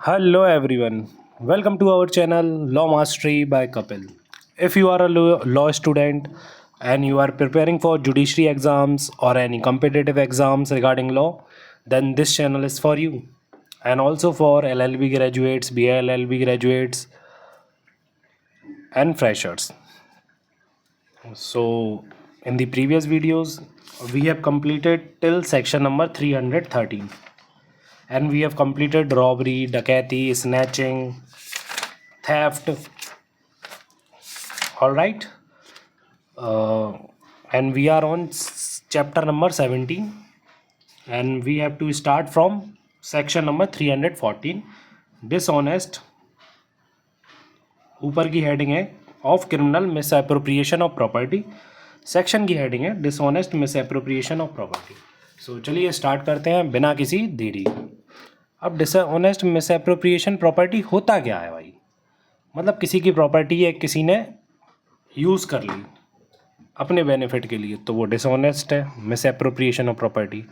Hello everyone, welcome to our channel Law Mastery by Kapil. If you are a law student and you are preparing for judiciary exams or any competitive exams regarding law, then this channel is for you. And also for LLB graduates, BLLB graduates, and freshers. So, in the previous videos, we have completed till section number 313 and we have completed robbery, dacoity, snatching, theft. All right. uh, and we are on chapter number 17 and we have to start from section number 314 dishonest. ऊपर की heading है of criminal misappropriation of property, section की heading है dishonest misappropriation of property. So चलिए start करते हैं बिना किसी देरी. अब डिसऑनेस्ट मिस एप्रोप्रिएशन प्रॉपर्टी होता क्या है भाई? मतलब किसी की प्रॉपर्टी है, किसी ने यूज़ कर ली अपने बेनिफिट के लिए, तो वो डिसऑनेस्ट है, miss appropriation of property.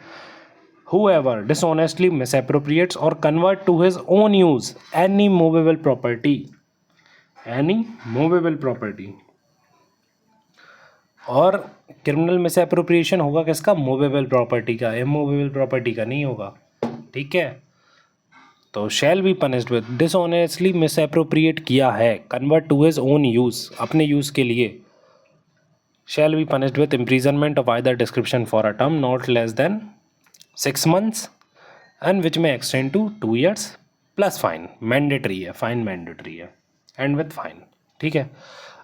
Whoever dishonestly misappropriates or convert to his own use any movable property, और क्रिमिनल मिस एप्रोप्रिएशन होगा किसका? मूवेबल प्रॉपर्टी का, इमूवेबल प्रॉपर्टी का नहीं होगा. ठीक है, तो shall be punished with dishonestly misappropriate किया है, convert to his own use, अपने यूज़ के लिए, shall be punished with imprisonment of either description for a term not less than 6 months and which may extend to 2 years plus fine. Mandatory है, fine mandatory है and with fine. ठीक है,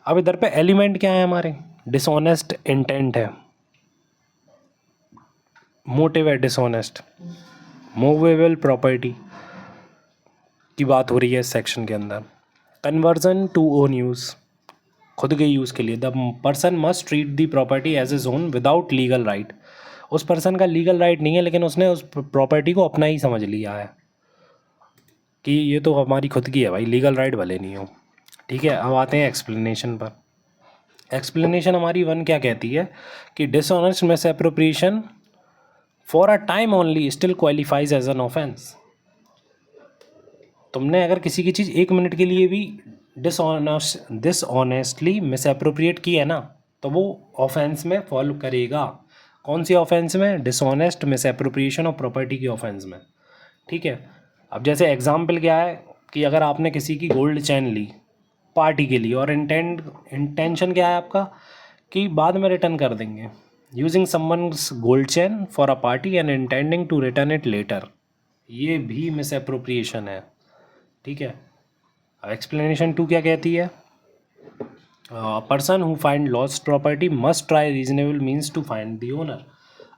अब इधर पे एलिमेंट क्या है हमारे? डिसऑनेस्ट इंटेंट है, मोटिव है डिसऑनेस्ट, मूवेबल प्रॉपर्टी की बात हो रही है इस सेक्शन के अंदर. कन्वर्जन टू ओन यूज़, खुद के यूज़ के लिए. The person must treat the property as his own without legal right. उस पर्सन का लीगल राइट नहीं है लेकिन उसने उस प्रॉपर्टी को अपना ही समझ लिया है कि ये तो हमारी खुद की है भाई, लीगल राइट भले नहीं हो. ठीक है, अब आते हैं एक्सप्लेनेशन पर. एक्सप्लेनेशन हमारी 1 क्या कहती है कि dishonest misappropriation for a time only still qualifies as an offence. तुमने अगर किसी की चीज़ 1 मिनट के लिए भी डिसऑनेस्टली मिस एप्रोप्रिएट की है ना, तो वो ऑफेंस में फॉलो करेगा. कौन सी ऑफेंस में? Dishonest misappropriation of property की ऑफेंस में. ठीक है, अब जैसे एग्जाम्पल क्या है कि अगर आपने किसी की गोल्ड चैन ली पार्टी के लिए और इंटेंशन क्या है आपका कि बाद में रिटर्न कर देंगे, using someone's gold chain for a party and intending to return it later, ये भी मिस एप्रोप्रिएशन है. ठीक है, अब एक्सप्लेनेशन 2 क्या कहती है? Person who find lost property must try reasonable means to find the owner.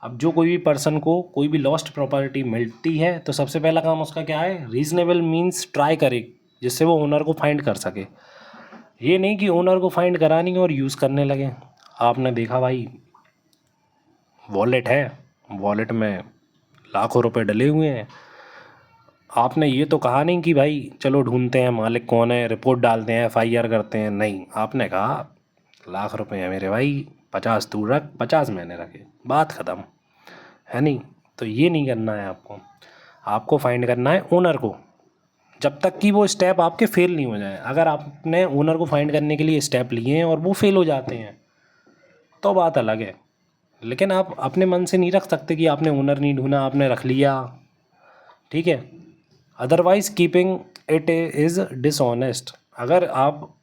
अब जो कोई भी पर्सन को कोई भी लॉस्ट प्रॉपर्टी मिलती है तो सबसे पहला काम उसका क्या है? रीजनेबल मीन्स ट्राई करे, जिससे वो ओनर को फाइंड कर सके. ये नहीं कि ओनर को फाइंड करानी और यूज़ करने लगे. आपने देखा भाई, वॉलेट है, वॉलेट में लाखों रुपए डले हुए हैं, आपने ये तो कहा नहीं कि भाई चलो ढूंढते हैं मालिक कौन है, रिपोर्ट डालते हैं, FIR करते हैं. नहीं, आपने कहा लाख रुपए हैं मेरे भाई, 50 तू रख, 50 मैंने रखे, बात ख़त्म है. नहीं, तो ये नहीं करना है आपको. आपको फाइंड करना है ओनर को, जब तक कि वो स्टेप आपके फेल नहीं हो जाए. अगर आपने ओनर को फाइंड करने के लिए स्टेप लिए हैं और वो फेल हो जाते हैं तो बात अलग है. लेकिन आप अपने मन से नहीं रख सकते कि आपने ओनर नहीं ढूंढा, आपने रख लिया. ठीक है, otherwise keeping it is dishonest. अगर आप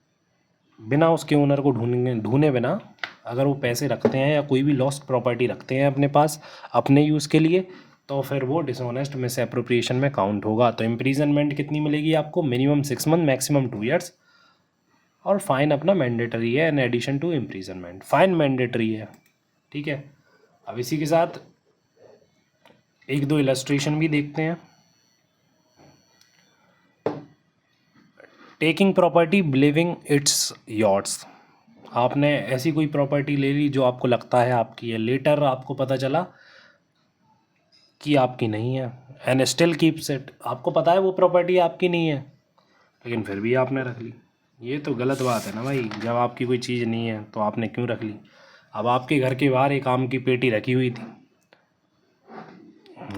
बिना उसके ओनर को ढूंढे बिना अगर वो पैसे रखते हैं या कोई भी लॉस्ट प्रॉपर्टी रखते हैं अपने पास अपने यूज़ के लिए, तो फिर वो डिसऑनेस्ट मिस एप्रोप्रिएशन में काउंट होगा. तो इम्प्रीजनमेंट कितनी मिलेगी आपको? मिनिमम 6 मंथ, मैक्सिमम 2 ईयर्स, और फाइन अपना मैंडेटरी है in addition to imprisonment. Fine mandatory है. ठीक है, अब इसी के साथ 1-2 इलस्ट्रेशन भी देखते हैं. Taking property believing it's yours. आपने ऐसी कोई प्रॉपर्टी ले ली जो आपको लगता है आपकी है, लेटर आपको पता चला कि आपकी नहीं है, एंड स्टिल कीप्स इट. आपको पता है वो प्रॉपर्टी आपकी नहीं है लेकिन फिर भी आपने रख ली. ये तो गलत बात है ना भाई. जब आपकी कोई चीज़ नहीं है तो आपने क्यों रख ली? अब आपके घर के बाहर एक आम की पेटी रखी हुई थी,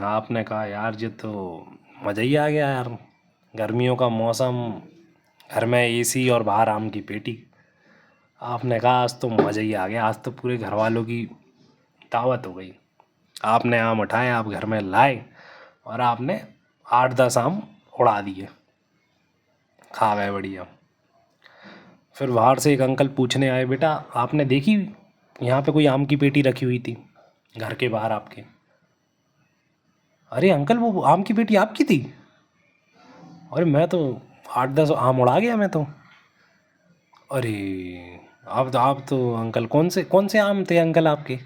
आपने कहा यार ये तो मज़ा ही आ गया यार, गर्मियों का मौसम, घर में एसी और बाहर आम की पेटी। आपने कहा आज तो मज़ा ही आ गया, आज तो पूरे घर वालों की दावत हो गई। आपने आम उठाए, आप घर में लाए और आपने 8-10 आम उड़ा दिए, खा गए बढ़िया। फिर बाहर से एक अंकल पूछने आए, बेटा आपने देखी यहाँ पे कोई आम की पेटी रखी हुई थी घर के बाहर आपके? अरे अंकल वो आम की पेटी आपकी थी? अरे मैं तो 8-10 आम उड़ा गया मैं तो। अरे आप तो अंकल कौन से आम थे अंकल आपके?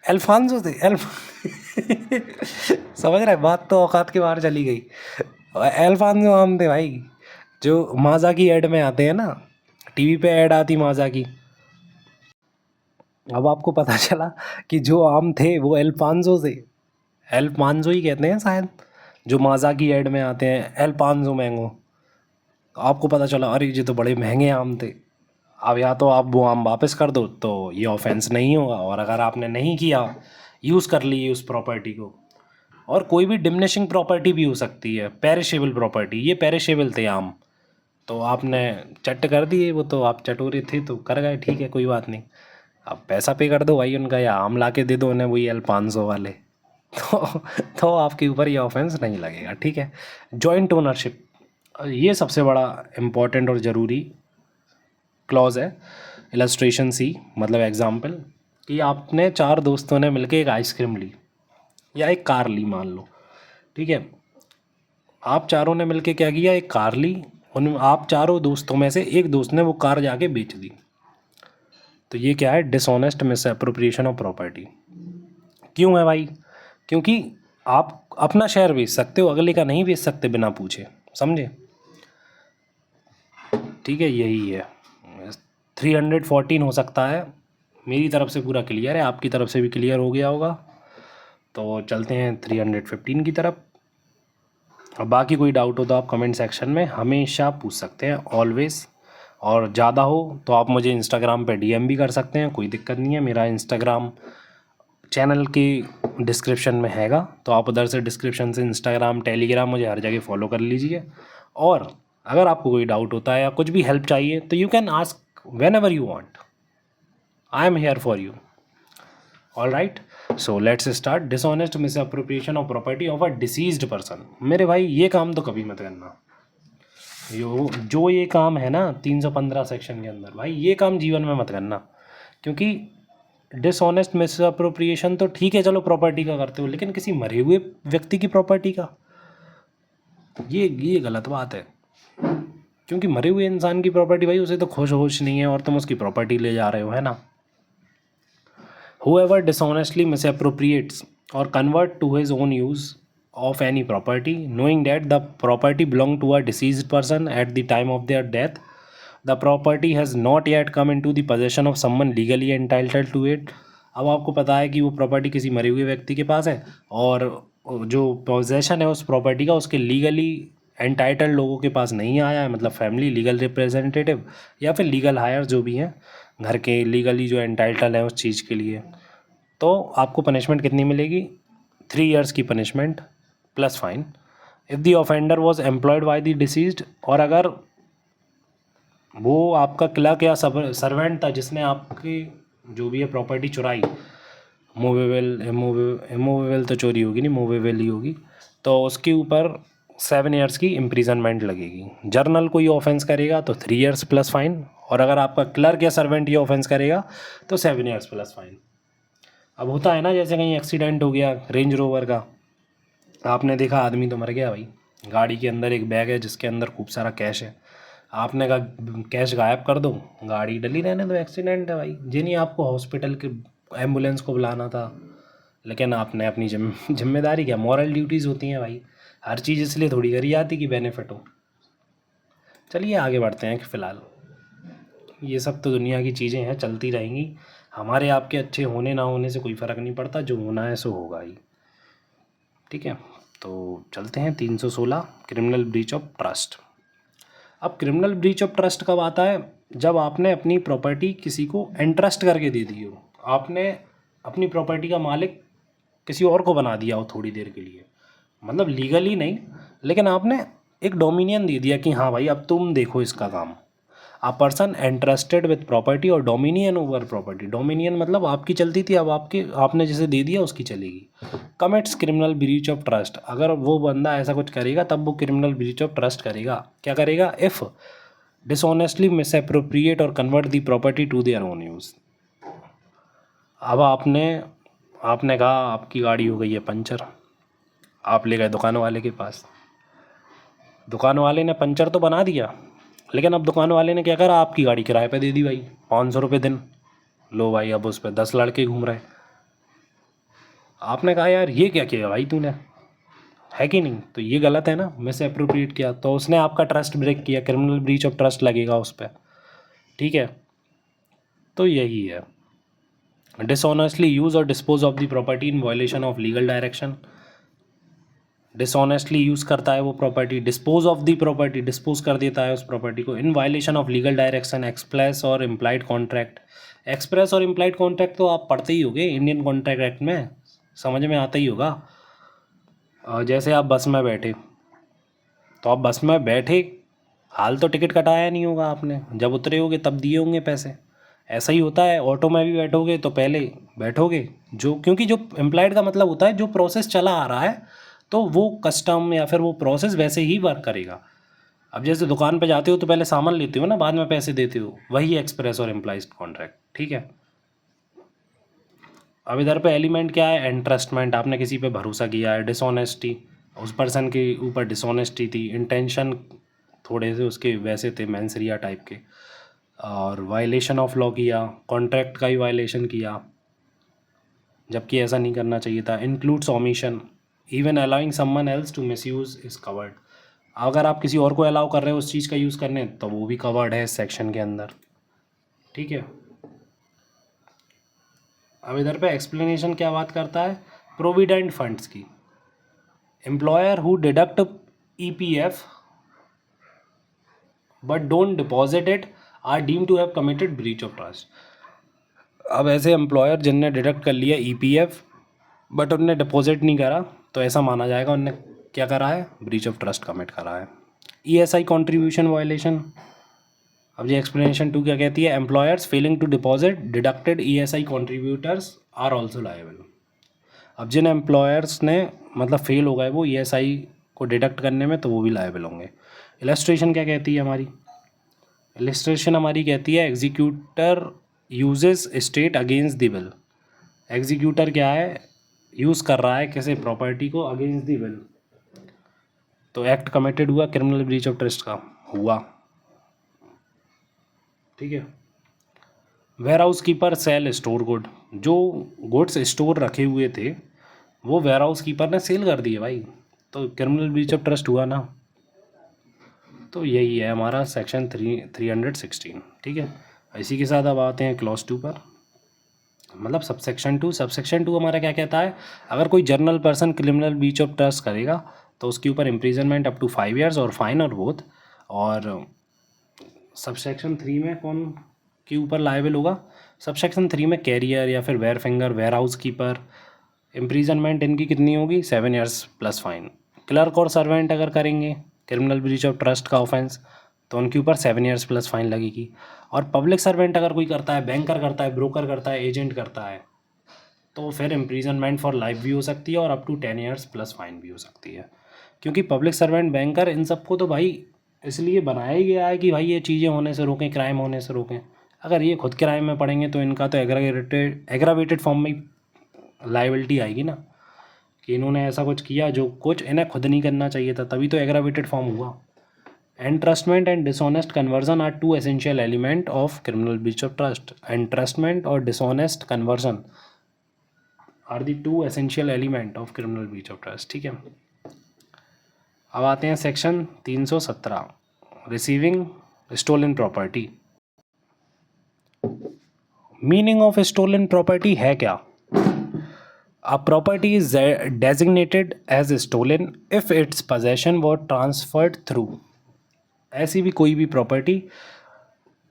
अल्फांसो थे, समझ रहे, बात तो औकात के बाहर चली गई। अल्फांसो आम थे भाई, जो माजा की ऐड में आते हैं ना, टीवी पे ऐड आती माजा की। अब आपको पता चला कि जो आम थे वो अल्फांसो थे, अल्फांसो ही कहते हैं शायद, जो माजा की ऐड में आते हैं, अल्फांसो मैंगो। आपको पता चला अरे ये तो बड़े महंगे आम थे। अब या तो आप वो आम वापस कर दो तो ये ऑफेंस नहीं होगा, और अगर आपने नहीं किया, यूज़ कर ली उस प्रॉपर्टी को, और कोई भी डिमिनिशिंग प्रॉपर्टी भी हो सकती है, पेरिशेबल प्रॉपर्टी, ये पेरिशेबल थे आम, तो आपने चट कर दिए, वो तो आप चटोरे थे तो कर गए, ठीक है कोई बात नहीं। अब पैसा पे कर दो भाई उनका, या आम ला के दे दो उन्हें वही L500 वाले, तो आपके ऊपर ये ऑफेंस नहीं लगेगा, ठीक है। जॉइंट ओनरशिप, ये सबसे बड़ा इम्पोर्टेंट और ज़रूरी क्लॉज है। इलस्ट्रेशन सी, मतलब एग्जाम्पल, कि आपने 4 दोस्तों ने मिलके एक आइसक्रीम ली या एक कार ली मान लो, ठीक है। आप चारों ने मिलके क्या किया, एक कार ली, उन आप चारों दोस्तों में से एक दोस्त ने वो कार जाके बेच दी, तो ये क्या है, dishonest misappropriation of property. क्यों है भाई? क्योंकि आप अपना शेयर बेच सकते हो, अगले का नहीं बेच सकते बिना पूछे, समझे? ठीक है, यही है। 314 हो सकता है, मेरी तरफ से पूरा क्लियर है, आपकी तरफ से भी क्लियर हो गया होगा, तो चलते हैं 315 की तरफ। अब बाकी कोई डाउट हो तो आप कमेंट सेक्शन में हमेशा पूछ सकते हैं, ऑलवेज। और ज़्यादा हो तो आप मुझे इंस्टाग्राम पे डीएम भी कर सकते हैं, कोई दिक्कत नहीं है। मेरा इंस्टाग्राम चैनल की डिस्क्रिप्शन में हैगा, तो आप उधर से डिस्क्रिप्शन से इंस्टाग्राम, टेलीग्राम, मुझे हर जगह फॉलो कर लीजिए। और अगर आपको कोई डाउट होता है या कुछ भी हेल्प चाहिए तो you can ask when ever you want, I am here for you. All right, so let's start. Dishonest miss appropriation of property of a deceased person. मेरे भाई ये काम तो कभी मत करना, जो ये काम है ना 315 सेक्शन के अंदर, भाई ये काम जीवन में मत करना। क्योंकि डिसऑनेस्ट मिस अप्रोप्रिएशन तो ठीक है, चलो प्रॉपर्टी का करते हो, लेकिन किसी मरे हुए व्यक्ति की प्रॉपर्टी का, ये गलत बात है। क्योंकि मरे हुए इंसान की प्रॉपर्टी, भाई उसे तो खुश होश नहीं है और तुम उसकी प्रॉपर्टी ले जा रहे हो, है ना। Whoever dishonestly misappropriates or convert to his own use of any property, knowing that the property belonged to a deceased person at the time of their death, the property has not yet come into the possession of someone legally entitled to it। अब आपको पता है कि वो property किसी मरे हुए व्यक्ति के पास है, और जो पोजेशन है उस प्रॉपर्टी का उसके लीगली एंटाइटल्ड लोगों के पास नहीं आया है, मतलब फैमिली, लीगल रिप्रेजेंटेटिव या फिर लीगल हायर जो भी हैं घर के, लीगली जो एंटाइटल है उस चीज़ के लिए, तो आपको पनिशमेंट कितनी मिलेगी? 3 ईयर्स की punishment plus fine if the offender was employed by the deceased. और अगर वो आपका क्लर्क या सर्वेंट था जिसने आपकी जो भी है प्रॉपर्टी चुराई, मूवेबल, इमूवेबल तो चोरी होगी नहीं, मूवेबल ही होगी, तो उसके ऊपर 7 ईयर्स की इम्प्रीजनमेंट लगेगी। जर्नल कोई ऑफेंस करेगा तो 3 ईयर्स प्लस फाइन, और अगर आपका क्लर्क या सर्वेंट ये ऑफेंस करेगा तो 7 ईयर्स प्लस फाइन। अब होता है ना, जैसे कहीं एक्सीडेंट हो गया रेंज रोवर का, आपने देखा आदमी तो मर गया भाई, गाड़ी के अंदर एक बैग है जिसके अंदर खूब सारा कैश है, आपने कहा कैश गायब कर दो, गाड़ी डली रहने दो, एक्सीडेंट है भाई, जी नहीं आपको हॉस्पिटल के एम्बुलेंस को बुलाना था, लेकिन आपने अपनी जिम्मेदारी, क्या मॉरल ड्यूटीज़ होती हैं भाई, हर चीज़ इसलिए थोड़ी करी जाती कि बेनिफिट हो। चलिए आगे बढ़ते हैं कि फ़िलहाल ये सब तो दुनिया की चीज़ें हैं, चलती रहेंगी, हमारे आपके अच्छे होने ना होने से कोई फ़र्क नहीं पड़ता, जो होना है सो होगा ही, ठीक है। तो चलते हैं 316, क्रिमिनल ब्रीच ऑफ ट्रस्ट। अब क्रिमिनल ब्रीच ऑफ ट्रस्ट कब आता है? जब आपने अपनी प्रॉपर्टी किसी को एंट्रस्ट करके दे दी हो, आपने अपनी प्रॉपर्टी का मालिक किसी और को बना दिया हो थोड़ी देर के लिए, मतलब लीगली नहीं, लेकिन आपने एक डोमिनियन दे दिया कि हाँ भाई अब तुम देखो इसका काम। A person entrusted with property और डोमिनियन ओवर प्रॉपर्टी। डोमिनियन मतलब आपकी चलती थी, अब आपने जैसे दे दिया उसकी चलेगी। Commits criminal breach of trust. अगर वो बंदा ऐसा कुछ करेगा तब वो क्रिमिनल ब्रीच ऑफ ट्रस्ट करेगा। क्या करेगा? इफ़ डिसऑनेस्टली मिसअप्रोप्रिएट और convert the property to their own use. अब आपने कहा आपकी गाड़ी हो गई है पंचर, आप ले गए दुकान वाले के पास। दुकान वाले ने पंचर तो बना दिया, लेकिन अब दुकान वाले ने क्या करा, आपकी गाड़ी किराए पे दे दी भाई, 500 रुपये दिन। लो भाई, अब उस पर 10 लड़के घूम रहे। आपने कहा यार ये क्या किया भाई तूने, है कि नहीं? तो ये गलत है ना, मिस अप्रोप्रिएट किया, तो उसने आपका ट्रस्ट ब्रेक किया, क्रिमिनल ब्रीच ऑफ ट्रस्ट लगेगा उस पर। ठीक है, तो यही है। डिसऑनेस्टली यूज और dispose of the property in violation of legal direction. Dishonestly use करता है वो property, dispose of the property, dispose कर देता है उस प्रॉपर्टी को, in violation of legal direction, express और इम्प्लाइड कॉन्ट्रैक्ट। एक्सप्रेस और इम्प्लाइड कॉन्ट्रैक्ट तो आप पढ़ते ही होगे इंडियन कॉन्ट्रैक्ट एक्ट में, समझ में आता ही होगा। जैसे आप बस में बैठे, तो आप बस में बैठे, हाल तो टिकट कटाया नहीं होगा आपने, जब उतरे होगे तब दिए होंगे पैसे। ऐसा ही होता है, ऑटो में भी बैठोगे तो पहले बैठोगे, जो क्योंकि जो एम्प्लॉयड का मतलब होता है जो प्रोसेस चला आ रहा है, तो वो कस्टम या फिर वो प्रोसेस वैसे ही वर्क करेगा। अब जैसे दुकान पे जाते हो तो पहले सामान लेते हो ना, बाद में पैसे देते हो, वही एक्सप्रेस और इम्प्लाइज कॉन्ट्रैक्ट। ठीक है, अब इधर पे एलिमेंट क्या है? एंट्रस्टमेंट, आपने किसी पे भरोसा किया है। डिसऑनेस्टी, उस पर्सन के ऊपर डिसऑनेस्टी थी। इंटेंशन थोड़े से उसके वैसे थे मैंसरिया टाइप के। और वायलेशन ऑफ लॉ किया, कॉन्ट्रैक्ट का ही वायलेशन किया, जबकि ऐसा नहीं करना चाहिए था। Includes omission, even allowing someone else to misuse is covered. अगर आप किसी और को अलाउ कर रहे हो उस चीज़ का यूज़ करने, तो वो भी कवर्ड है इस सेक्शन के अंदर। ठीक है, अब इधर पे एक्सप्लेनेशन क्या बात करता है? प्रोविडेंट फंड्स की। Employer who deduct EPF but don't deposit it are deem to have committed breach of trust. अब ऐसे एम्प्लॉयर जिनने डिडक्ट कर लिया EPF बट उनने डिपॉजिट नहीं करा, तो ऐसा माना जाएगा उनने क्या करा है? ब्रीच ऑफ ट्रस्ट कमिट करा है। ESI contribution violation. अब ये एक्सप्लेनेशन 2 क्या कहती है? Employers failing to deposit deducted ESI contributors are also liable. अब जिन एम्प्लॉयर्स ने मतलब फेल हो गए वो ESI को डिडक्ट करने में, तो वो भी लायबल होंगे। इलस्ट्रेशन क्या कहती है हमारी? इलस्ट्रेशन हमारी कहती है executor uses estate against the will. Executor क्या है? यूज़ कर रहा है किसी प्रॉपर्टी को अगेंस्ट द विल, तो एक्ट कमिटेड हुआ, क्रिमिनल ब्रीच ऑफ ट्रस्ट का हुआ। ठीक है, warehouse keeper sell store good. जो गुड्स स्टोर रखे हुए थे वो वेयर हाउस कीपर ने सेल कर दिए भाई, तो क्रिमिनल ब्रीच ऑफ ट्रस्ट हुआ ना। तो यही है हमारा सेक्शन 316। ठीक है, इसी के साथ अब आते हैं क्लॉज 2 पर, मतलब सबसेक्शन 2। सबसेक्शन 2 हमारा क्या कहता है? अगर कोई journal person criminal breach of trust करेगा तो उसके ऊपर इम्प्रिजनमेंट अप टू 5 ईयर्स और फाइन और बोथ। और सबसेक्शन 3 में कौन के ऊपर लायबल होगा? सबसेक्शन 3 में कैरियर या फिर wharfinger, warehouse keeper, imprisonment इनकी कितनी होगी? 7 ईयर्स प्लस फाइन। क्लर्क और सर्वेंट अगर करेंगे क्रिमिनल ब्रीच ऑफ ट्रस्ट का ऑफेंस, तो उनके ऊपर 7 ईयर्स प्लस फाइन लगेगी। और पब्लिक सर्वेंट अगर कोई करता है, बैंकर करता है, ब्रोकर करता है, एजेंट करता है, तो फिर इम्प्रिजनमेंट फॉर लाइफ भी हो सकती है और up to 10 years plus fine भी हो सकती है। क्योंकि पब्लिक सर्वेंट, बैंकर, इन सबको तो भाई इसलिए बनाया ही गया है कि भाई ये चीज़ें होने से रोकें, क्राइम होने से रोकें। अगर ये खुद क्राइम में पड़ेंगे तो इनका तो एग्रावेटेड फॉर्म में लाइबिलिटी आएगी ना, कि इन्होंने ऐसा कुछ किया जो कुछ इन्हें खुद नहीं करना चाहिए था, तभी तो एग्रावेटेड फॉर्म हुआ। Entrustment and dishonest conversion are 2 essential element of criminal breach of trust. Entrustment और dishonest conversion are the 2 essential element of criminal breach of trust. ठीक है, अब आते हैं section 317, receiving stolen property. Meaning of stolen property है क्या? A property is designated as stolen if its possession was transferred through। ऐसी भी कोई भी प्रॉपर्टी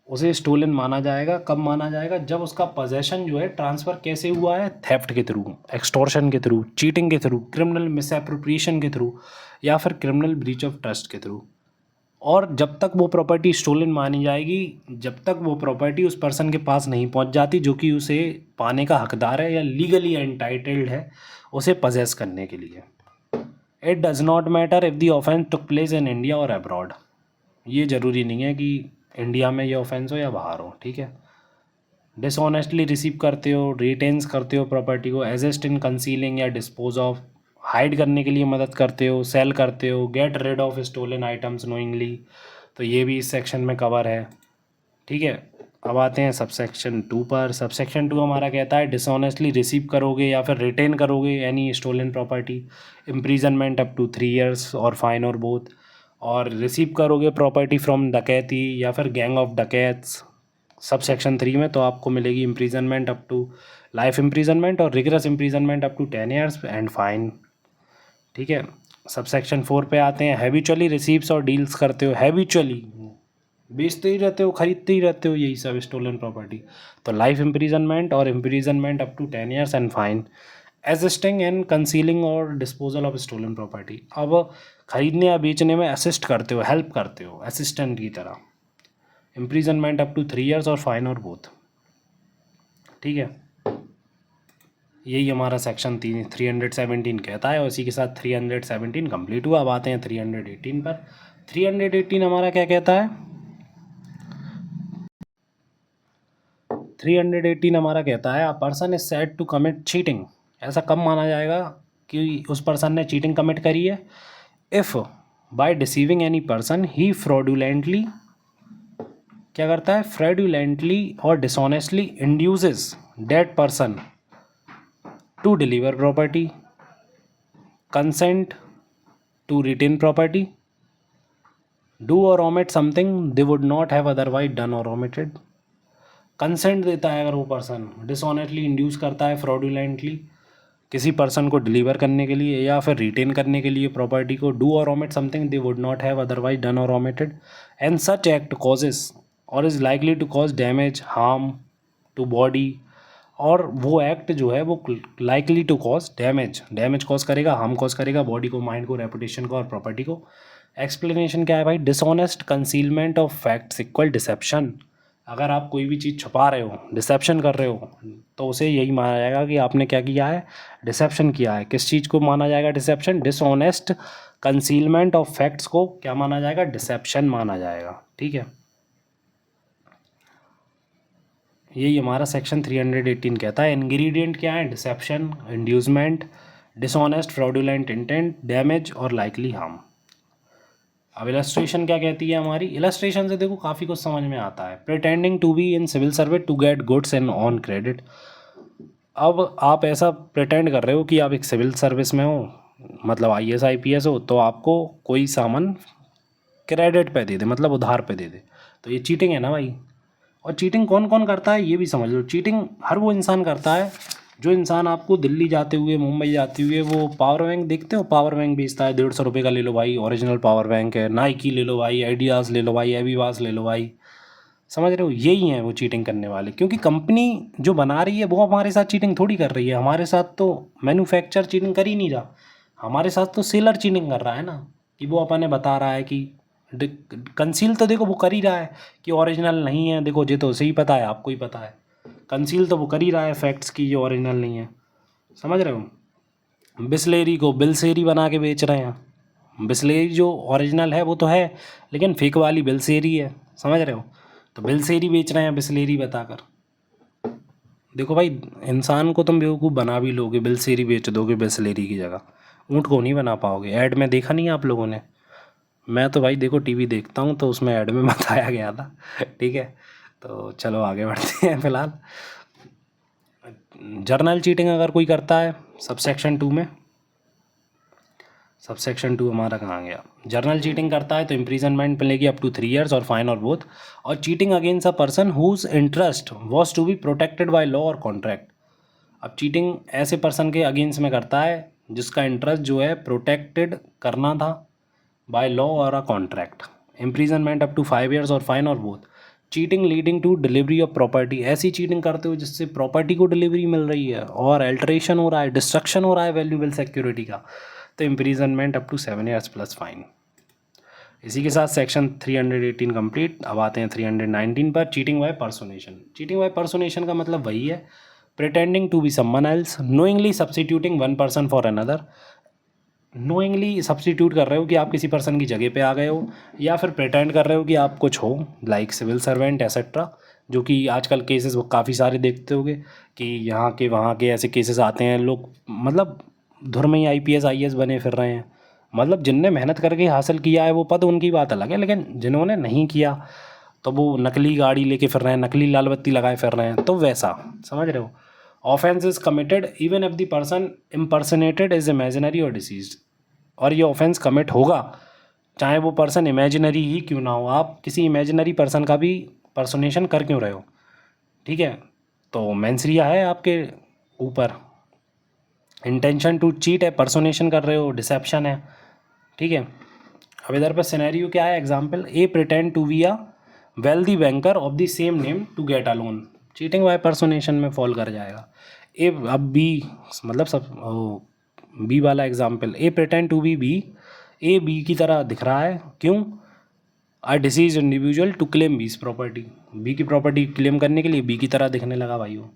उसे स्टोलन माना जाएगा। कब माना जाएगा? जब उसका पोजेशन जो है ट्रांसफ़र कैसे हुआ है, थेफ्ट के थ्रू, एक्सटॉर्शन के थ्रू, चीटिंग के थ्रू, क्रिमिनल मिसएप्रोप्रिएशन के थ्रू, या फिर क्रिमिनल ब्रीच ऑफ ट्रस्ट के थ्रू। और जब तक वो प्रॉपर्टी स्टोलन मानी जाएगी, जब तक वो प्रॉपर्टी उस पर्सन के पास नहीं पहुंच जाती जो कि उसे पाने का हकदार है या लीगली एंटाइटल्ड है उसे पजेस करने के लिए। It does not matter if the offence took place in India और अब्रॉड। ये ज़रूरी नहीं है कि इंडिया में ये ऑफेंस हो या बाहर हो, ठीक है। डिसऑनेस्टली रिसीव करते हो, रिटेन्स करते हो प्रॉपर्टी को, एजिस्ट इन कंसीलिंग या डिस्पोज ऑफ, हाइड करने के लिए मदद करते हो, सेल करते हो, get rid of stolen items knowingly, तो ये भी इस सेक्शन में कवर है, ठीक है। अब आते हैं सबसेक्शन 2 पर। सबसेक्शन 2 हमारा कहता है डिसऑनेस्टली रिसीव करोगे या फिर रिटेन करोगे any stolen property, imprisonment up to 3 years और फाइन और बोथ। और रिसीव करोगे प्रॉपर्टी फ्रॉम डकैती या फिर गैंग ऑफ डकैट्स सब सेक्शन 3 में, तो आपको मिलेगी imprisonment up to life imprisonment और rigorous imprisonment up to 10 years and fine, ठीक है। सब सेक्शन 4 पे आते हैं। हैबिचुअली रिसीव्स और डील्स करते हो, हैबिचुअली बेचते ही रहते हो, खरीदते ही रहते हो, यही सब स्टोलन प्रॉपर्टी, तो लाइफ इम्प्रीजनमेंट और imprisonment up to 10 years and fine. Assisting and concealing और डिस्पोजल ऑफ स्टोलन प्रॉपर्टी, अब खरीदने या बेचने में असिस्ट करते हो, हेल्प करते हो असिस्टेंट की तरह, इम्प्रीजनमेंट अप टू 3 years और फाइन और बोथ, ठीक है। यही हमारा सेक्शन 317 कहता है और इसी के साथ 317 कंप्लीट हुआ। अब आते हैं 318 पर। 318 हमारा क्या कहता है? 318 हमारा कहता है a person is said to commit cheating. ऐसा कब माना जाएगा कि उस पर्सन ने चीटिंग कमिट करी है? If by deceiving any person he fraudulently, क्या करता है? फ्रॉडुलेंटली और dishonestly induces that person to deliver property, consent to retain property, do or omit something they would not have otherwise done or omitted। Consent देता है अगर वो person, dishonestly induce करता है फ्रॉडुलेंटली किसी पर्सन को डिलीवर करने के लिए या फिर रिटेन करने के लिए प्रॉपर्टी को, do or omit something they would not have otherwise done or omitted, and such act causes or is likely to cause damage, harm to body, और वो एक्ट जो है वो likely to cause damage cause करेगा, harm cause करेगा body को, mind को, reputation को और प्रॉपर्टी को। एक्सप्लेनेशन क्या है भाई? Dishonest concealment of facts equal deception. अगर आप कोई भी चीज़ छुपा रहे हो, डिसेप्शन कर रहे हो, तो उसे यही माना जाएगा कि आपने क्या किया है? डिसेप्शन किया है। किस चीज़ को माना जाएगा deception? Dishonest concealment of facts को क्या माना जाएगा? डिसेप्शन माना जाएगा, ठीक है। यही हमारा सेक्शन 318 कहता है। इंग्रेडिएंट क्या है? Deception, inducement, dishonest, fraudulent intent, damage और लाइकली हार्म। अब इलस्ट्रेशन क्या कहती है हमारी? इलस्ट्रेशन से देखो काफ़ी कुछ समझ में आता है। Pretending to be in civil service to get goods and on credit. अब आप ऐसा प्रिटेंड कर रहे हो कि आप एक सिविल सर्विस में हो, मतलब IAS IPS हो, तो आपको कोई सामान क्रेडिट पे दे दे, मतलब उधार पे दे दे, तो ये चीटिंग है ना भाई। और चीटिंग कौन कौन करता है ये भी समझ लो। चीटिंग हर वो इंसान करता है जो इंसान आपको दिल्ली जाते हुए, मुंबई जाते हुए, वो पावर बैंक देखते हो, पावर बैंक बेचता है, 150 रुपये का ले लो भाई, ओरिजिनल पावर बैंक है, नाइकी ले लो भाई, आइडियाज़ ले लो भाई, एविवास ले लो भाई, समझ रहे हो? यही है वो चीटिंग करने वाले, क्योंकि कंपनी जो बना रही है वो हमारे साथ चीटिंग थोड़ी कर रही है। हमारे साथ तो मैन्युफैक्चर चीटिंग कर ही नहीं रहा, हमारे साथ तो सेलर चीटिंग कर रहा है ना, कि वो अपने बता रहा है कि कंसील तो देखो वो कर ही रहा है कि ओरिजिनल नहीं है, देखो ये तो उसे ही पता है, आपको ही पता है, कंसील तो वो कर ही रहा है फैक्ट्स की, ये ओरिजिनल नहीं है, समझ रहे हो। बिस्लेरी को बिलसेरी बना के बेच रहे हैं। बिस्लेरी जो ओरिजिनल है वो तो है, लेकिन फेक वाली बिलसेरी है, समझ रहे हो। तो बिलसेरी बेच रहे हैं बिस्लेरी बताकर। देखो भाई, इंसान को तुम बेवकूफ़ बना भी लोगे, बिलसेरी बेच दोगे बिस्लेरी की जगह, ऊँट को नहीं बना पाओगे। ऐड में देखा नहीं आप लोगों ने? मैं तो भाई देखो टीवी देखता हूँ, तो उसमें ऐड में बताया गया था, ठीक है। तो चलो आगे बढ़ते हैं। फिलहाल जर्नल चीटिंग अगर कोई करता है सबसेक्शन 2 में, सबसेक्शन 2 हमारा कहाँ गया? जर्नल चीटिंग करता है तो इम्प्रीजनमेंट मिलेगी अप टू 3 years और फाइन और बोथ। और cheating against a person whose interest was to be protected by law और कॉन्ट्रैक्ट। अब चीटिंग ऐसे पर्सन के अगेंस्ट में करता है जिसका इंटरेस्ट जो है प्रोटेक्टेड करना था बाय लॉ और a contract. Imprisonment up to 5 years और फाइन और both. Cheating leading to delivery of property, ऐसी चीटिंग करते हो जिससे प्रॉपर्टी को डिलीवरी मिल रही है और अल्टरेशन हो रहा है, डिस्ट्रक्शन हो रहा है वैल्यूएबल सिक्योरिटी का, तो imprisonment up to 7 years plus fine. इसी के साथ सेक्शन 318 कंप्लीट। अब आते हैं 319 पर, cheating by personation. Cheating by personation का मतलब वही है, pretending to be someone else, knowingly substituting one person for another. Knowingly substitute कर रहे हो कि आप किसी पर्सन की जगह पे आ गए हो, या फिर प्रिटेंड कर रहे हो कि आप कुछ हो, लाइक सिविल सर्वेंट एसेट्रा, जो कि आजकल केसेस वो काफ़ी सारे देखते होगे कि यहाँ के वहाँ के ऐसे केसेस आते हैं, लोग मतलब धुर में ही IPS IAS बने फिर रहे हैं। मतलब जिनने मेहनत करके हासिल किया है वो पद, उनकी बात अलग है, लेकिन जिन्होंने नहीं किया तो वो नकली गाड़ी लेके फिर रहे हैं, नकली लाल बत्ती लगाए फिर रहे हैं, तो वैसा समझ रहे हो। Offence is committed even if the person impersonated is imaginary or deceased. और ये ऑफेंस कमिट होगा चाहे वो पर्सन इमेजिनरी ही क्यों ना हो, आप किसी इमेजिनरी पर्सन का भी पर्सोनेशन कर क्यों रहे हो, ठीक है। तो मेंसरिया है आपके ऊपर, इंटेंशन टू चीट है, पर्सोनेशन कर रहे हो, डिसेप्शन है, ठीक है। अब इधर पर सिनेरियो क्या है, example, A pretend to be a wealthy banker of the same name to get a loan, cheating by personation में फॉल कर जाएगा। ए अब बी, मतलब सब बी वाला example, A pretend to be, A B की तरह दिख रहा है, क्यों, a deceased individual to claim B's property, B की प्रॉपर्टी क्लेम करने के लिए बी की तरह दिखने लगा भाई, वो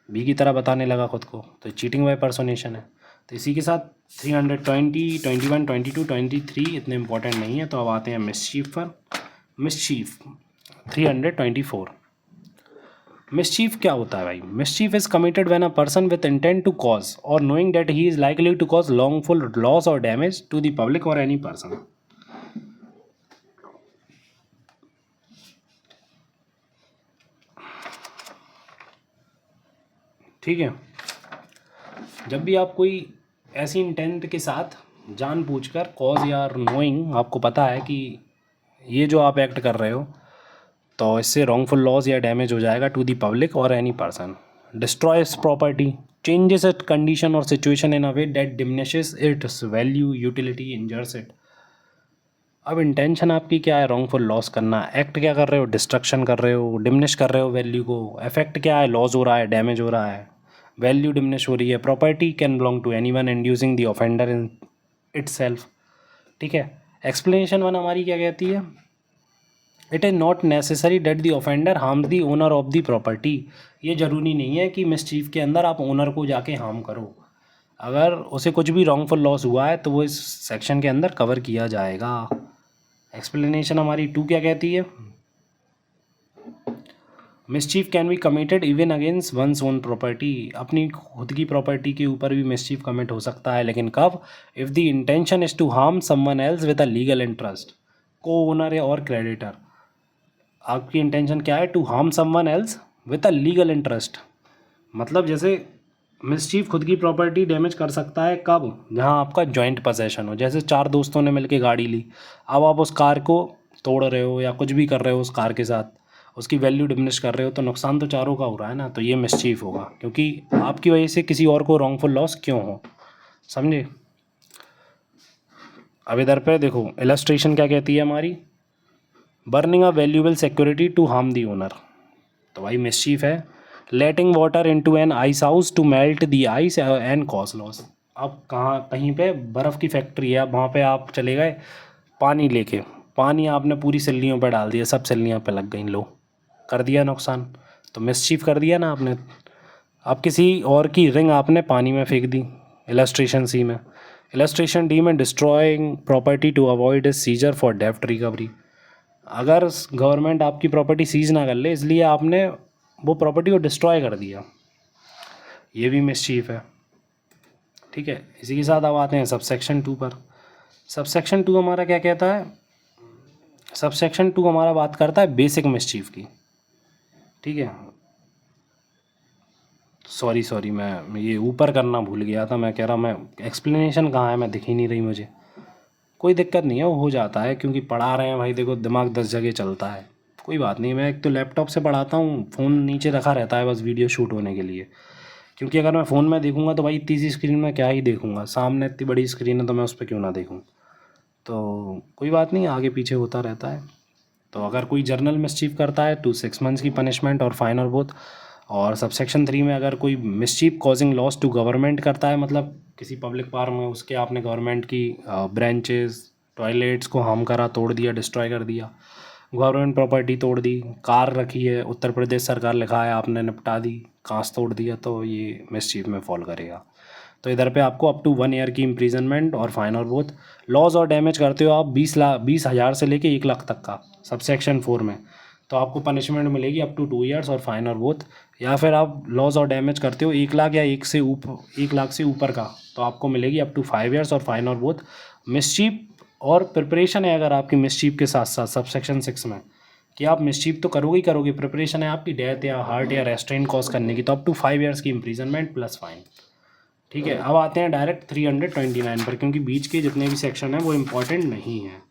बी की तरह बताने लगा खुद को, तो चीटिंग बाय पर्सोनेशन है। तो इसी के साथ 320, 21, 22, 23 इतने इंपॉर्टेंट नहीं है। तो अब आते हैं मिसचीफ पर। मिसचीफ 324। मिसचीफ क्या होता है भाई, mischief is committed when a person with intent to cause or knowing that he is likely to cause wrongful loss or damage to the public or any person. ठीक है, जब भी आप कोई ऐसी इंटेंट के साथ जानबूझकर कॉज या नोइंग आपको पता है कि ये जो आप एक्ट कर रहे हो तो इससे रॉन्गफुल लॉस या डैमेज हो जाएगा to the public or any person, destroys property, changes it condition or situation in a way that diminishes its value utility, injures it. अब इंटेंशन आपकी क्या है, रॉन्गफुल लॉस करना, एक्ट क्या कर रहे हो, डिस्ट्रक्शन कर रहे हो, डिमिनिश कर रहे हो वैल्यू को, इफेक्ट क्या है, लॉस हो रहा है, डैमेज हो रहा है, वैल्यू डिमिनिश हो रही है। Property can belong to anyone inducing the offender in itself, ठीक है। एक्सप्लेनेशन वन हमारी क्या कहती है, it is not necessary that the offender harms the owner of the property. ये ज़रूरी नहीं है कि मिसचीफ के अंदर आप ओनर को जाके हार्म करो, अगर उसे कुछ भी रॉन्गफुल लॉस हुआ है तो वो इस सेक्शन के अंदर कवर किया जाएगा। एक्सप्लेनेशन हमारी 2 क्या कहती है, mischief can be committed even against one's own property, अपनी खुद की प्रॉपर्टी के ऊपर भी मिसचीफ कमिट हो सकता है, लेकिन कब, if the intention is to harm someone else with a legal interest, को ओनर है और क्रेडिटर, आपकी इंटेंशन क्या है, to harm someone else with a legal interest. मतलब जैसे मिसचीफ खुद की प्रॉपर्टी डैमेज कर सकता है कब, जहाँ आपका जॉइंट पोजेशन हो, जैसे 4 दोस्तों ने मिलके गाड़ी ली, अब आप उस कार को तोड़ रहे हो या कुछ भी कर रहे हो उस कार के साथ, उसकी वैल्यू डिमिनिश कर रहे हो, तो नुकसान तो चारों का हो रहा है ना, तो ये मिसचीफ होगा, क्योंकि आपकी वजह से किसी और को रॉन्गफुल लॉस क्यों हो, समझे। अब इधर पे देखो इलस्ट्रेशन क्या कहती है हमारी, burning a valuable security to harm the owner, तो भाई मिसचीफ है। Letting water into an ice house to melt the ice and cause loss, अब कहाँ कहीं पे बर्फ़ की फैक्ट्री है, अब वहाँ पे आप चले गए पानी लेके, पानी आपने पूरी सिल्लियों पे डाल दिया, सब सिल्लियाँ पे लग गई, लो कर दिया नुकसान, तो मिसचीफ कर दिया ना आपने। अब किसी और की रिंग आपने पानी में फेंक दी, इलस्ट्रेशन सी में, इलस्ट्रेशन डी में destroying property to avoid seizure for डेफ्ट रिकवरी, अगर गवर्नमेंट आपकी प्रॉपर्टी सीज ना कर ले इसलिए आपने वो प्रॉपर्टी को डिस्ट्रॉय कर दिया, ये भी मिसचीफ है, ठीक है। इसी के साथ अब आते हैं सबसेक्शन 2 पर। सबसेक्शन 2 हमारा क्या कहता है, सबसेक्शन 2 हमारा बात करता है बेसिक मिसचीफ की, ठीक है। सॉरी मैं ये ऊपर करना भूल गया था, मैं कह रहा मैं एक्सप्लेनेशन कहाँ है, मैं दिख ही नहीं रही मुझे, कोई दिक्कत नहीं है, वो हो जाता है क्योंकि पढ़ा रहे हैं भाई, देखो दिमाग 10 जगह चलता है, कोई बात नहीं। मैं एक तो लैपटॉप से पढ़ाता हूँ, फ़ोन नीचे रखा रहता है बस वीडियो शूट होने के लिए, क्योंकि अगर मैं फ़ोन में देखूँगा तो भाई इतनी सी स्क्रीन में क्या ही देखूँगा, सामने इतनी बड़ी स्क्रीन है तो मैं उस पर क्यों ना देखूँ, तो कोई बात नहीं, आगे पीछे होता रहता है। तो अगर कोई जर्नल मिसचीफ करता है तो 6 मंथ्स की पनिशमेंट और फाइन और बोथ। और सबसेक्शन 3 में अगर कोई mischief causing loss to government करता है, मतलब किसी पब्लिक पार्क में उसके आपने गवर्नमेंट की ब्रांचेस टॉयलेट्स को हार्म करा, तोड़ दिया, डिस्ट्रॉय कर दिया, गवर्नमेंट प्रॉपर्टी तोड़ दी, कार रखी है उत्तर प्रदेश सरकार लिखा है, आपने निपटा दी, कांच तोड़ दिया, तो ये मिसचीफ में फॉल करेगा। तो इधर पे आपको अप टू 1 ईयर की इम्प्रीजनमेंट और फाइन और बोथ। लॉस और डैमेज करते हो आप 20,000 से लेके 1 लाख तक का सबसेक्शन 4 में, तो आपको पनिशमेंट मिलेगी अप टू 2 ईयर्स और फाइन और बोथ। या फिर आप लॉस और डैमेज करते हो 1 लाख या 1 लाख से ऊपर का, तो आपको मिलेगी अप टू 5 ईयर्स और फाइन और बोथ। मिसचीफ और प्रिपरेशन है अगर आपकी मिसचीफ के साथ साथ सबसेक्शन 6 में, कि आप मिसचीफ तो करोगे ही करोगे, प्रिपरेशन है आपकी डेथ या हार्ट या रेस्ट्रेंट कॉज करने की, तो अप टू 5 ईयर्स की इम्प्रीजनमेंट प्लस फाइन। ठीक है, अब आते हैं डायरेक्ट 329 पर, क्योंकि बीच के जितने भी सेक्शन हैं वो इम्पॉर्टेंट नहीं हैं।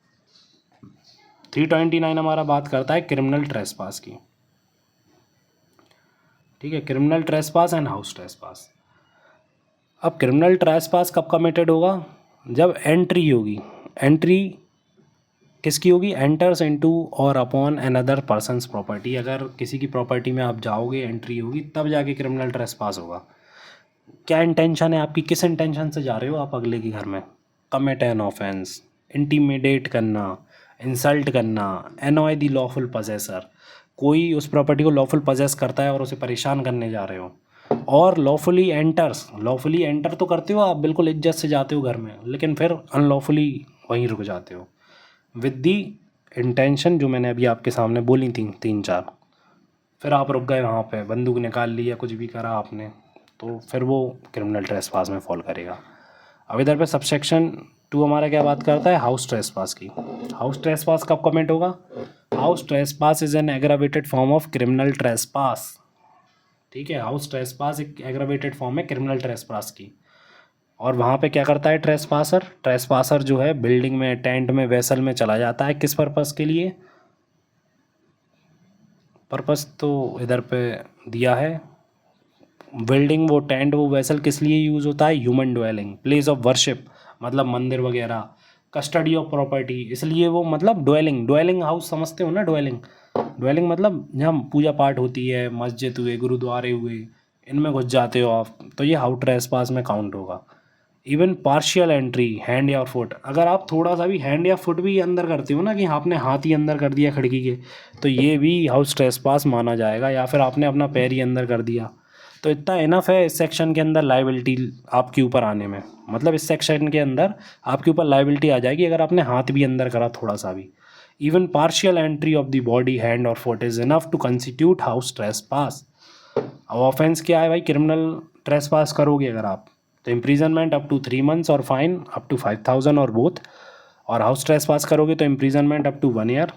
329 हमारा बात करता है क्रिमिनल ट्रेसपास की। ठीक है, criminal trespass and house trespass. अब क्रिमिनल ट्रेसपास कब कमिटेड होगा? जब एंट्री होगी। एंट्री किसकी होगी? एंटर्स इनटू और अपॉन अनदर पर्सनस प्रॉपर्टी। अगर किसी की प्रॉपर्टी में आप जाओगे, एंट्री होगी, तब जाके क्रिमिनल ट्रेसपास होगा। क्या इंटेंशन है आपकी? किस इंटेंशन से जा रहे हो आप अगले के घर में? कमिट एन ऑफेंस, इंटीमिडेट करना, इंसल्ट करना, एनॉय द लॉफुल पजेसर। कोई उस प्रॉपर्टी को लॉफुल पजेस करता है और उसे परेशान करने जा रहे हो। और लॉफुली एंटर्स, लॉफुली एंटर तो करते हो आप, बिल्कुल इज्जत से जाते हो घर में, लेकिन फिर अनलॉफुली वहीं रुक जाते हो विद दी इंटेंशन जो मैंने अभी आपके सामने बोली थी 3-4। फिर आप रुक गए वहाँ पे, बंदूक निकाल ली या कुछ भी करा आपने, तो फिर वो क्रिमिनल ट्रेसपास में फॉल करेगा। अब इधर पे सबसेक्शन 2 हमारा क्या बात करता है? हाउस ट्रेसपास की। हाउस ट्रेसपास कब कमिट होगा? House trespass is an aggravated form of criminal trespass. ठीक है, हाउस ट्रेसपास एक एग्रावेटेड फॉर्म है क्रिमिनल ट्रेसपास की। और वहाँ पे क्या करता है ट्रेसपासर? ट्रेसपासर जो है बिल्डिंग में, टेंट में, वेसल में चला जाता है। किस पर्पस के लिए? पर्पस तो इधर पे दिया है। बिल्डिंग, वो टेंट, वो वेसल किस लिए यूज़ होता है? Human dwelling, place of worship, मतलब मंदिर वगैरह, कस्टडी ऑफ प्रॉपर्टी, इसलिए वो मतलब ड्वेलिंग, ड्वेलिंग हाउस समझते हो ना? ड्वेलिंग, ड्वेलिंग मतलब जहाँ पूजा पाठ होती है, मस्जिद हुए, गुरुद्वारे हुए, इनमें घुस जाते हो आप, तो ये हाउस ट्रेसपास में काउंट होगा। इवन पार्शियल एंट्री, हैंड या फुट, अगर आप थोड़ा सा भी हैंड या फुट भी अंदर करते हो ना, कि आपने हाथ ही अंदर कर दिया खिड़की के, तो ये भी हाउस ट्रेसपास माना जाएगा। या फिर आपने अपना पैर ही अंदर कर दिया, तो इतना इनफ है इस सेक्शन के अंदर लाइबिलिटी आपके ऊपर आने में। मतलब इस सेक्शन के अंदर आपके ऊपर लाइबिलिटी आ जाएगी अगर आपने हाथ भी अंदर करा थोड़ा सा भी। Even partial entry of the body, hand or foot is enough to constitute house trespass. अब ऑफेंस क्या है भाई? क्रिमिनल ट्रेसपास करोगे अगर आप, तो imprisonment up to 3 months or fine up to 5,000 or both. और हाउस ट्रेसपास करोगे तो इम्प्रीजनमेंट अप टू 1 ईयर।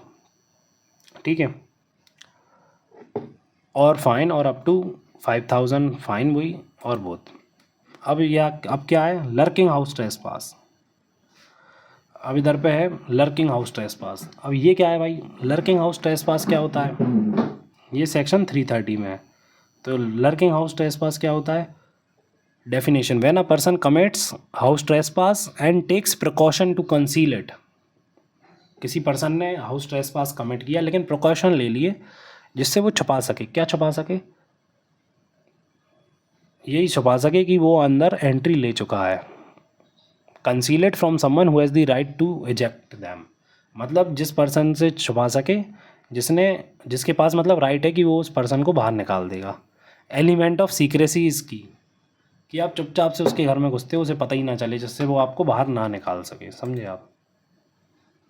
ठीक है, और फाइन और अप टू 5,000 फाइन हुई और बोथ। अब क्या है? Lurking house trespass. अब इधर पे है लर्किंग हाउस ट्रेसपास। अब ये क्या है भाई? लर्किंग हाउस ट्रेसपास क्या होता है? ये सेक्शन 330 में है। तो लर्किंग हाउस ट्रेसपास क्या होता है? Definition: when a person commits house trespass and takes precaution to conceal it. किसी पर्सन ने हाउस ट्रेसपास कमिट किया लेकिन प्रिकॉशन ले लिए जिससे वो छुपा सके। क्या छुपा सके? यही छुपा सके कि वो अंदर एंट्री ले चुका है। Conceal it from someone who has the right to eject them, मतलब जिस पर्सन से छुपा सके जिसके पास मतलब राइट है कि वो उस पर्सन को बाहर निकाल देगा। एलिमेंट ऑफ सीक्रेसी इसकी, कि आप चुपचाप से उसके घर में घुसते हो, उसे पता ही ना चले, जिससे वो आपको बाहर ना निकाल सके। समझे आप?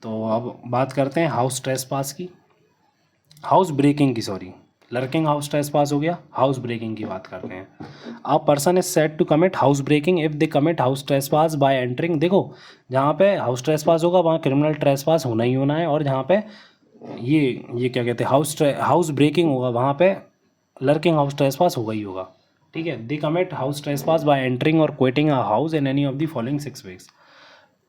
तो अब बात करते हैं हाउस ट्रेसपास की, हाउस ब्रेकिंग की, सॉरी। लर्किंग हाउस ट्रेसपास हो गया, हाउस ब्रेकिंग की बात करते हैं। A person is said to commit house breaking if they commit house trespass by entering. देखो, जहाँ पे हाउस ट्रेसपास होगा वहाँ क्रिमिनल ट्रेसपास होना ही होना है, और जहाँ पे ये क्या कहते हैं हाउस ब्रेकिंग होगा वहाँ पे लर्किंग हाउस ट्रेसपास होगा ही होगा। ठीक है, they commit house trespass by entering or quitting a house in any of the following 6 weeks.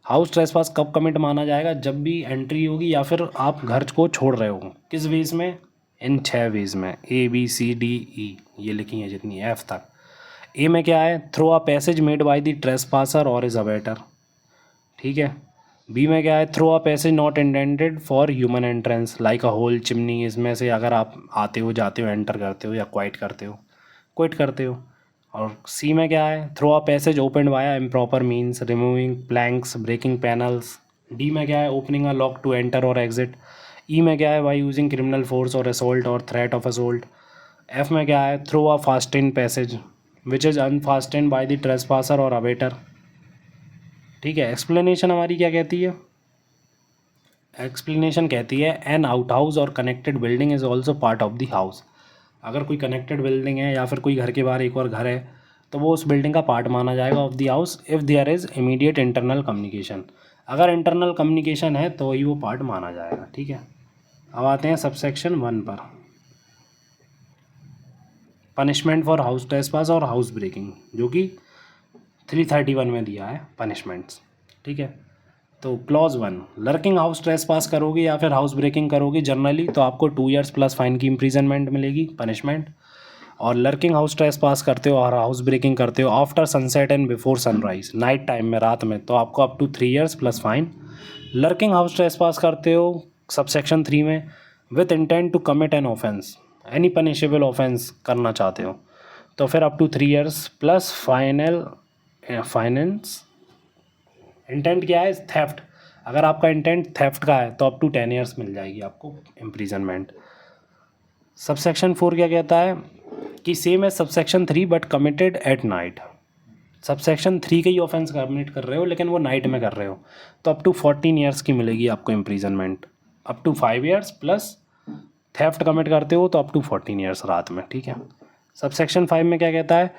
House trespass कब कमिट माना जाएगा? जब भी एंट्री होगी या फिर आप घर को छोड़ रहे हो। किस वेज में? इन 6 वेज में, ABCDE ये लिखी हैं जितनी, F तक। ए में क्या है? Through a passage made by the trespasser or his abettor. ठीक है, बी में क्या है, through a passage not intended for human entrance like a hole chimney, इसमें से अगर आप आते हो जाते हो एंटर करते हो या क्विट करते हो। और सी में क्या है, through a passage open via improper means removing planks breaking panels. D में क्या है, opening a lock to enter or exit. E में क्या है, by using criminal force or assault or threat of assault. F में क्या है, through a fasten passage which is unfasten by the trespasser or abettor. ठीक है, explanation हमारी क्या कहती है, एक्सप्लेनेशन कहती है एन आउट हाउस और connected building is also part of the house. अगर कोई कनेक्टेड बिल्डिंग है या फिर कोई घर के बाहर एक और घर है तो वो उस बिल्डिंग का पार्ट माना जाएगा of the house if there is immediate internal communication. अगर इंटरनल कम्युनिकेशन है तो ही वो पार्ट माना जाएगा। ठीक है, अब आते हैं सबसेक्शन 1 पर, पनिशमेंट फॉर हाउस ट्रेसपास और हाउस ब्रेकिंग, जो कि 331 में दिया है पनिशमेंट्स। ठीक है, तो क्लॉज 1, लर्किंग हाउस ट्रेसपास करोगे या फिर हाउस ब्रेकिंग करोगे जनरली तो आपको 2 ईयर्स प्लस फाइन की इम्प्रीजनमेंट मिलेगी पनिशमेंट। और लर्किंग हाउस ट्रेसपास करते हो और हाउस ब्रेकिंग करते हो after sunset and before sunrise, night time में, रात में, तो आपको up to 3 years plus fine. Lurking house trespass करते हो सबसेक्शन 3 में with intent to commit an offence, any punishable offence करना चाहते हो तो फिर up to 3 years plus finance. Intent क्या है, थेफ्ट, अगर आपका इंटेंट थेफ्ट का है तो अप टू 10 ईयर्स मिल जाएगी आपको इम्प्रीजनमेंट। सबसेक्शन 4 क्या कहता है कि सेम है subsection 3 but committed at night. Subsection 3 के ही ऑफेंस कमिट कर रहे हो लेकिन वो नाइट में कर रहे हो तो अप टू 14 ईयर्स की मिलेगी आपको imprisonment, up to 5 years plus theft commit करते हो तो अप टू 14 ईयर्स रात में। ठीक है, सबसेक्शन 5 में क्या कहता है,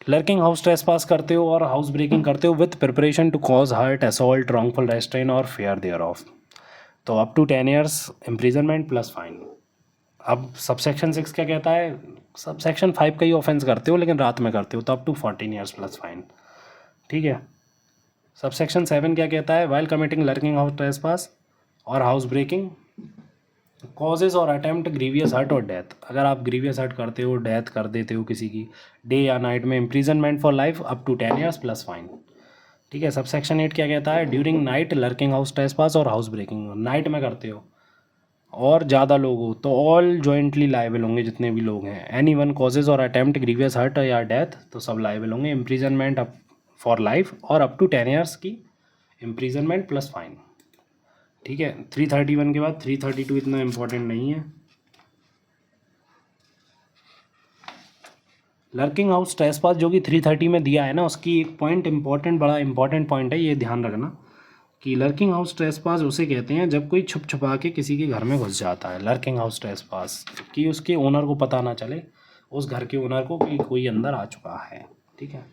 लर्किंग हाउस ट्रेसपास करते हो और हाउस ब्रेकिंग करते हो with preparation to cause hurt assault wrongful restraint और फेयर देयर ऑफ, तो up to 10 years imprisonment plus fine. अब सबसेक्शन 6 क्या कहता है, सबसेक्शन 5 का ही ऑफेंस करते हो लेकिन रात में करते हो तो up to 14 years plus fine. ठीक है, सबसेक्शन 7 क्या कहता है, while committing lurking house trespass और हाउस ब्रेकिंग कॉजेज और अटेम्प्ट ग्रीवियस हर्ट और डेथ, अगर आप ग्रीवियस हर्ट करते हो, डेथ कर देते हो किसी की डे या नाइट में, imprisonment for life up to 10 years plus fine. ठीक है, सबसेक्शन 8 क्या कहता है, during night lurking house trespass और हाउस ब्रेकिंग, नाइट में करते हो और ज़्यादा लोग हो तो ऑल जॉइंटली लाइबल होंगे जितने भी लोग हैं। एनी वन कॉजेज और अटेम्प्ट ग्रीवियस हर्ट या डेथ तो सब लाइबल होंगे, इम्प्रीजनमेंट अप फॉर लाइफ और अप टू 10 ईयर्स की इम्प्रीजनमेंट प्लस फाइन। ठीक है, 331 के बाद 332 इतना इम्पोर्टेंट नहीं है। लर्किंग हाउस ट्रेसपास जो कि 330 में दिया है ना, उसकी एक पॉइंट इंपॉर्टेंट, बड़ा इंपॉर्टेंट पॉइंट है, ये ध्यान रखना कि लर्किंग हाउस ट्रेसपास उसे कहते हैं जब कोई छुप छुपा के किसी के घर में घुस जाता है। लर्किंग हाउस ट्रेसपास कि उसके ओनर को पता ना चले, उस घर के ओनर को कि कोई अंदर आ चुका है। ठीक है,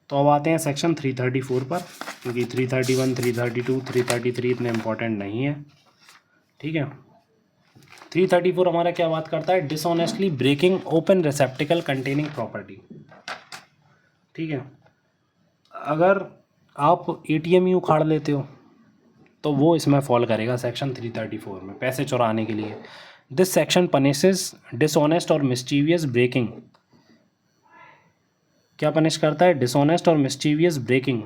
तो अब आते हैं सेक्शन 334 पर, क्योंकि 331, 332, 333 इतने इंपॉर्टेंट नहीं है। ठीक है, 334 हमारा क्या बात करता है, dishonestly breaking open receptacle containing property. ठीक है, अगर आप एटीएम ही उखाड़ लेते हो तो वो इसमें फॉल करेगा सेक्शन 334 में, पैसे चुराने के लिए। This section punishes dishonest or mischievous breaking, क्या पनिश करता है, dishonest or mischievous breaking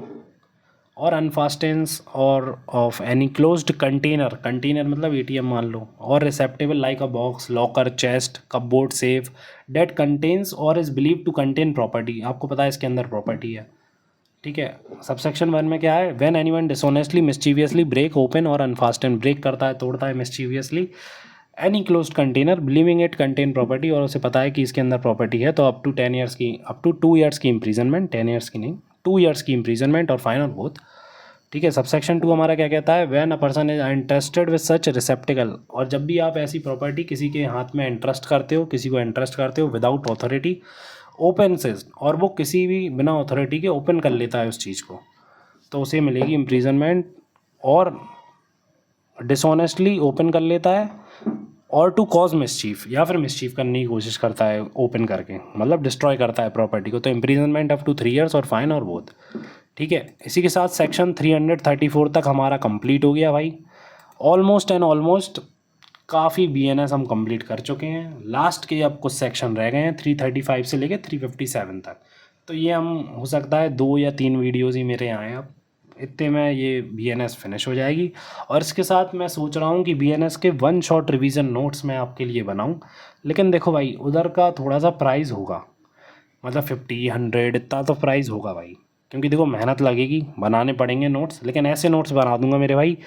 or unfastens or of any closed container, container मतलब एटीएम मान लो, or receptacle like a box locker chest cupboard safe that contains or is believe to contain property, आपको पता है इसके अंदर प्रॉपर्टी है। ठीक है, सबसेक्शन 1 में क्या है, when anyone dishonestly mischievously break open और अनफास्टन, ब्रेक करता है तोड़ता है mischievously any closed container believing it contain property, और उसे पता है कि इसके अंदर प्रॉपर्टी है, तो अप टू 10 ईयर्स की, अप टू 2 ईयर्स की इम्प्रीजनमेंट, 10 ईयर्स की नहीं 2 ईयर्स की इम्प्रीजनमेंट और फाइन और बोथ। ठीक है, सबसेक्शन 2 हमारा क्या कहता है, when a person is interested with such रिसेप्टिकल, और जब भी आप ऐसी प्रॉपर्टी किसी के हाथ में इंटरेस्ट करते हो, किसी को इंटरेस्ट करते हो विदाउट ऑथोरिटी, ओपन से, और वो किसी भी बिना अथॉरिटी के ओपन कर लेता है उस चीज़ को, तो उसे मिलेगी इम्प्रीजनमेंट। और डिसऑनेस्टली ओपन कर लेता है और टू कॉज मिसचीफ, या फिर मिसचीफ करने की कोशिश करता है ओपन करके, मतलब डिस्ट्रॉय करता है प्रॉपर्टी को, तो इम्प्रीजनमेंट अप टू 3 ईयर्स और फाइन और बोथ। ठीक है, इसी के साथ सेक्शन 334 तक हमारा कंप्लीट हो गया भाई, ऑलमोस्ट एंड ऑलमोस्ट काफ़ी BNS हम कंप्लीट कर चुके हैं। लास्ट के अब कुछ सेक्शन रह गए हैं 335 से लेके 357 तक, तो ये हम हो सकता है 2 या 3 वीडियोज़ ही मेरे आए अब, इतने में ये BNS फिनिश हो जाएगी। और इसके साथ मैं सोच रहा हूँ कि BNS के 1 शॉट रिवीजन नोट्स मैं आपके लिए बनाऊँ। लेकिन देखो भाई, उधर का थोड़ा सा प्राइस होगा, मतलब 50-100 इतना तो प्राइस होगा भाई, क्योंकि देखो मेहनत लगेगी, बनाने पड़ेंगे नोट्स। लेकिन ऐसे नोट्स बना दूंगा मेरे भाई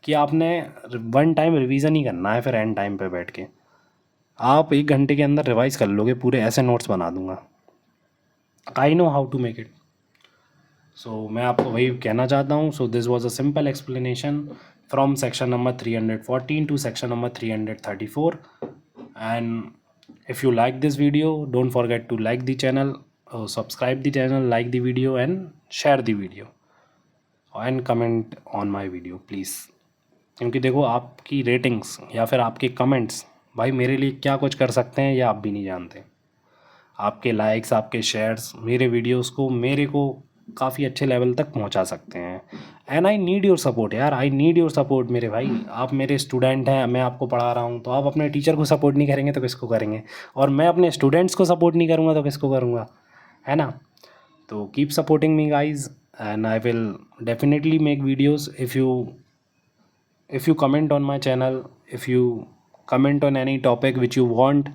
कि आपने 1 टाइम रिवीजन ही करना है, फिर एंड टाइम पे बैठ के आप 1 घंटे के अंदर रिवाइज कर लोगे पूरे, ऐसे नोट्स बना दूंगा। I know how to make it. So मैं आपको वही कहना चाहता हूँ। So this was a simple explanation from section number 314 to section number 334। And if you like this video, don't forget to like the channel, subscribe the channel, like the video and share the video and comment on my video please। क्योंकि देखो, आपकी ratings या फिर आपके comments भाई मेरे लिए क्या कुछ कर सकते हैं ये आप भी नहीं जानते। आपके लाइक्स, आपके शेयर्स मेरे वीडियोस को, मेरे को काफ़ी अच्छे लेवल तक पहुंचा सकते हैं। And I need your support यार, आई नीड योर सपोर्ट मेरे भाई। आप मेरे स्टूडेंट हैं, मैं आपको पढ़ा रहा हूँ, तो आप अपने टीचर को सपोर्ट नहीं करेंगे तो किसको करेंगे? और मैं अपने स्टूडेंट्स को सपोर्ट नहीं करूँगा तो किसको करूँगा, है ना? तो keep supporting me guys, and I will definitely make videos if you comment on my channel, if you comment on any topic which you want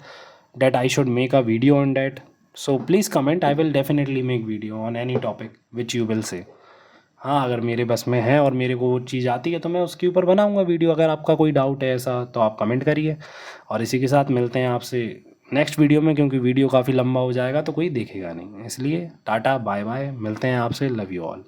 that I should make a video on that, so please comment, I will definitely make video on any topic which you will say। हाँ, अगर मेरे बस में है और मेरे को वो चीज़ आती है तो मैं उसके ऊपर बनाऊँगा वीडियो। अगर आपका कोई डाउट है ऐसा तो आप कमेंट करिए। और इसी के साथ मिलते हैं आपसे नेक्स्ट वीडियो में, क्योंकि वीडियो काफ़ी लंबा हो जाएगा तो कोई देखेगा नहीं, इसलिए टाटा बाय बाय, मिलते हैं आपसे, लव यू ऑल।